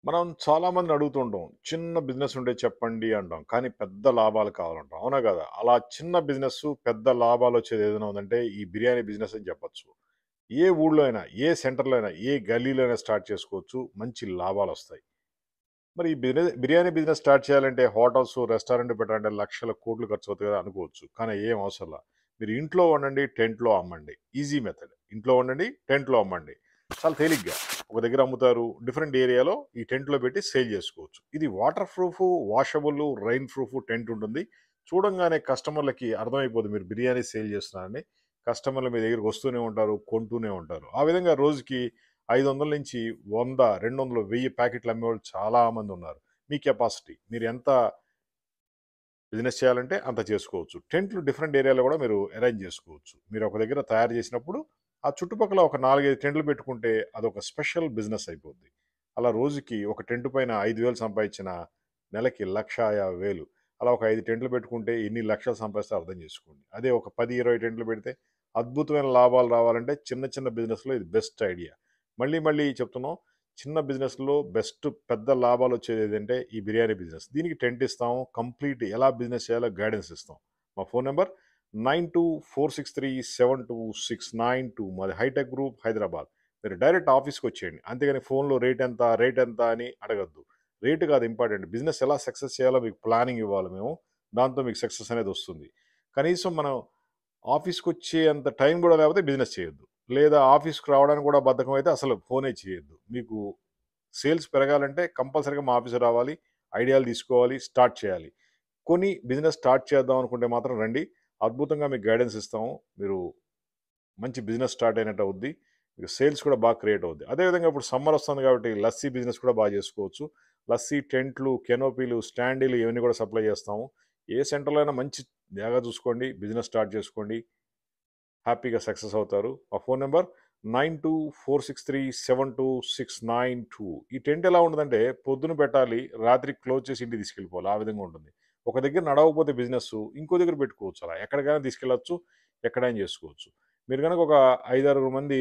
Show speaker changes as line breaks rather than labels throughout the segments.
మనం చాలామందిని అడుగుతుంటాం. చిన్న బిజినెస్ ఉంటే చెప్పండి అంటాం. కానీ పెద్ద లాభాలు కావాలంటాం. అవునా కదా? అలా చిన్న బిజినెస్సు పెద్ద లాభాలొచ్చేది ఏదైనా ఉందంటే ఈ బిర్యానీ బిజినెస్ అని చెప్పొచ్చు. ఏ ఊళ్ళో అయినా, ఏ సెంటర్‌లో అయినా, ఏ గల్లీలో అయినా స్టార్ట్ చేసుకోవచ్చు. మంచి లాభాలొస్తాయి. మరి ఈ బిర్యానీ బిజినెస్ స్టార్ట్ చేయాలంటే హోటల్స్, రెస్టారెంట్ పెట్టాలంటే లక్షల, కోట్లు ఖర్చవుతాయి కదా అనుకోవచ్చు. కానీ ఏం అవసరంలా. మీరు ఇంట్లో వండండి, టెంట్‌లో అమ్మండి. Easy method. ఇంట్లో వండండి, టెంట్‌లో అమ్మండి. చాలా తేలిగ్గా. ఒక దగ్గర అమ్ముతారు. డిఫరెంట్ ఏరియాలో ఈ టెంట్‌లో పెట్టి సేల్ చేసుకోవచ్చు. ఇది water proof, washable, rain proof tent ఉంటుంది. చూడంగానే కస్టమర్‌లకి అర్థమైపోద్ది మీరు బిర్యానీ సేల్ చేస్తున్నారని. కస్టమర్‌లు మీ దగ్గరికి వస్తూనే ఉంటారు, కొంటూనే ఉంటారు. ఆ విధంగా రోజుకి 500 నుంచి 100, 200, 1000 ప్యాకెట్లు అమ్మేవాళ్ళు చాలా మందున్నారు. మీ కెపాసిటీ. మీరు ఎంత బిజినెస్ చేయాలంటే అంత చేసుకోవచ్చు. టెంట్లు డిఫరెంట్ ఏరియాలో గూడా మీరు అరేంజ్ జేసుకోవచ్చు. మీరు ఒక దగ్గర తయారు జేసినప్పుడు, ఆ చుట్టుపక్కల ఒక 4, 5 టెంట్లు పెట్టుకుంటే అదొక స్పెషల్ బిజినెస్ అయిపోద్ది. అలా రోజుకి ఒక టెంట్ పైన 5,000 సంపాదించిన నెలకి 1,50,000. అలా ఒక 5 టెంట్లు పెట్టుకుంటే ఎన్ని లక్షలు సంపాదిస్తారో అర్థం జేసుకోండి. అదే ఒక 10, 20 టెంట్లు పెడితే అద్భుతమైన లాభాలు రావాలంటే చిన్న చిన్న బిజినెస్‌లో ఇది బెస్ట్ ఐడియా. మళ్ళీ మళ్ళీ చెప్తున్నాం. చిన్న బిజినెస్‌లో బెస్ట్ పెద్ద లాభాలొచ్చేదేదంటే ఈ బిర్యానీ బిజినెస్. దీనికి టెంట్ ఇస్తాము. కంప్లీట్ ఎలా బిజినెస్ చేయాలో గైడెన్స్ ఇస్తాం. మా ఫోను నంబర్ 9246372692 మాది హైటెక్ గ్రూప్ హైదరాబాద్. మీరు డైరెక్ట్ ఆఫీస్‌కొచ్చేయండి. అంతేగాని ఫోన్‌లో రేటెంత, రేటెంత అని అడగొద్దు. రేట్ కాదు ఇంపార్టెంట్. బిజినెస్ ఎలా సక్సెస్ చేయాలో మీకు ప్లానింగ్ ఇవ్వాలి మేము. దాంతో మీకు సక్సెస్ అనేదొస్తుంది. కనీసం మనం ఆఫీస్‌కొచ్చే అంత టైం గూడా లేకపోతే బిజినెస్ చేయొద్దు. లేదా ఆఫీస్‌కి రావడానికి కూడా బద్ధకం అయితే అసలు ఫోనే చేయొద్దు. మీకు సేల్స్ పెరగాలంటే కంపల్సరీగా మా ఆఫీస్‌కి రావాలి. ఐడియాలు తీసుకోవాలి. స్టార్ట్ చేయాలి. కొని బిజినెస్ స్టార్ట్ చేద్దాం అనుకుంటే మాత్రం రండి. అద్భుతంగా మీకు గైడెన్స్ ఇస్తాము. మీరు మంచి బిజినెస్ స్టార్ట్ అయినట్టు అవుద్ది. మీకు సేల్స్ కూడా బాగా క్రియేట్ అవుద్ది. అదేవిధంగా ఇప్పుడు సమ్మర్ వస్తుంది కాబట్టి లస్సీ బిజినెస్ కూడా బాగా చేసుకోవచ్చు. లస్సీ టెంట్లు, కెనోపీలు, స్టాండీలు ఇవన్నీ కూడా సప్లై చేస్తాము. ఏ సెంటర్‌లో అయినా మంచి జాగా చూసుకోండి. బిజినెస్ స్టార్ట్ చేసుకోండి. హ్యాపీగా సక్సెస్ అవుతారు. మా ఫోన్ నంబర్ 9246372692. ఈ టెంట్ ఎలా ఉంటదంటే పొద్దున పెట్టాలి, రాత్రి క్లోజ్ చేసి ఇంటికి తీసుకెళ్ళిపోవాలి. ఆ విధంగా ఉంటుంది. ఒక దగ్గర నడవకపోతే బిజినెస్సు ఇంకో దగ్గర పెట్టుకోవచ్చు అలా. ఎక్కడికైనా తీసుకెళ్ళొచ్చు, ఎక్కడైనా చేసుకోవచ్చు. మీరు గనక ఒక 5, 6 మంది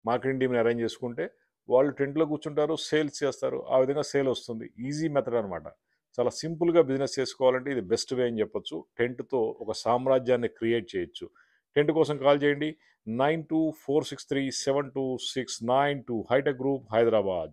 మార్కెటింగ్ టీమ్‌ని అరేంజ్ చేసుకుంటే, వాళ్ళు టెంట్‌లో కూర్చుంటారు, సేల్స్ చేస్తారు. ఆ విధంగా సేల్ వస్తుంది. ఈజీ మెథడ్ అనమాట. చాలా సింపుల్‌గా బిజినెస్ చేసుకోవాలంటే ఇది బెస్ట్ వే అని చెప్పొచ్చు. టెంట్‌తో ఒక సామ్రాజ్యాన్ని క్రియేట్ చేయొచ్చు. టెంట్ కోసం కాల్ చేయండి. 9246372692 హైటెక్ గ్రూప్ హైదరాబాద్.